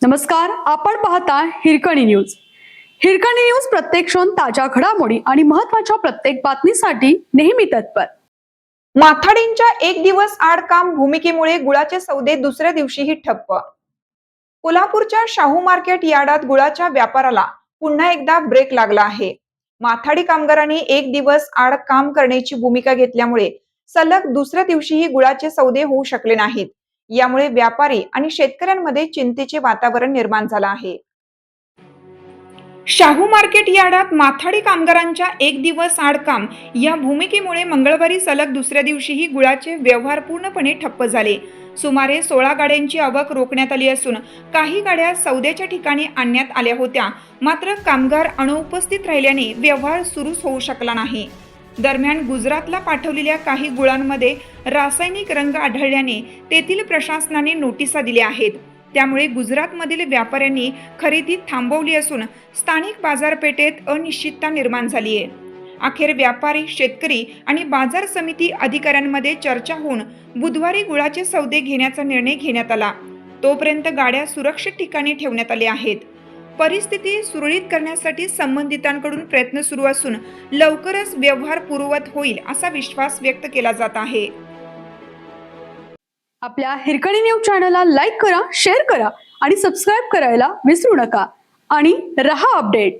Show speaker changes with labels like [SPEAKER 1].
[SPEAKER 1] नमस्कार, आपण पाहता हिरकणी न्यूज. हिरकणी न्यूज प्रत्येक क्षण ताज्या घडामोडी आणि महत्त्वाच्या प्रत्येक बातमीसाठी नेहमी तत्पर.
[SPEAKER 2] माथाडींच्या एक दिवस आड काम भूमिकेमुळे गुळाचे सौदे दुसऱ्या दिवशीही ठप्प. कोल्हापूरच्या शाहू मार्केट यार्डात गुळाच्या व्यापाराला पुन्हा एकदा ब्रेक लागला आहे. माथाडी कामगारांनी एक दिवस आड काम करण्याची भूमिका घेतल्यामुळे सलग दुसऱ्या दिवशीही गुळाचे सौदे होऊ शकले नाहीत. यामुळे व्यापारी आणि शेतकऱ्यांमध्ये चिंतेचे वातावरण निर्माण झालं आहे. शाहू मार्केट यार्डात माथाडी कामगारांच्या एक दिवस आड काम या भूमिकेमुळे मंगळवारी सलग दुसऱ्या दिवशीही गुळाचे व्यवहार पूर्णपणे ठप्प झाले. सुमारे 16 गाड्यांची आवक रोखण्यात आली असून काही गाड्या सौद्याच्या ठिकाणी आणण्यात आल्या होत्या. मात्र कामगार अनुपस्थित राहिल्याने व्यवहार सुरूच होऊ शकला नाही. दरम्यान गुजरातला पाठवलेल्या काही गुळांमध्ये रासायनिक रंग आढळल्याने तेथील प्रशासनाने नोटिसा दिल्या आहेत. त्यामुळे गुजरातमधील व्यापाऱ्यांनी खरेदी थांबवली असून स्थानिक बाजारपेठेत अनिश्चितता निर्माण झाली आहे. अखेर व्यापारी, शेतकरी आणि बाजार समिती अधिकाऱ्यांमध्ये चर्चा होऊन बुधवारी गुळाचे सौदे घेण्याचा निर्णय घेण्यात आला. तोपर्यंत गाड्या सुरक्षित ठिकाणी ठेवण्यात आल्या आहेत. परिस्थिती सुरळीत करण्यासाठी संबंधितांकडून प्रयत्न सुरू असून लवकरच व्यवहार पूर्ववत होईल असा विश्वास व्यक्त केला जात आहे.
[SPEAKER 1] आपल्या हिरकणी न्यूज चॅनलला लाईक करा, शेअर करा आणि सबस्क्राईब करायला विसरू नका आणि रहा अपडेट.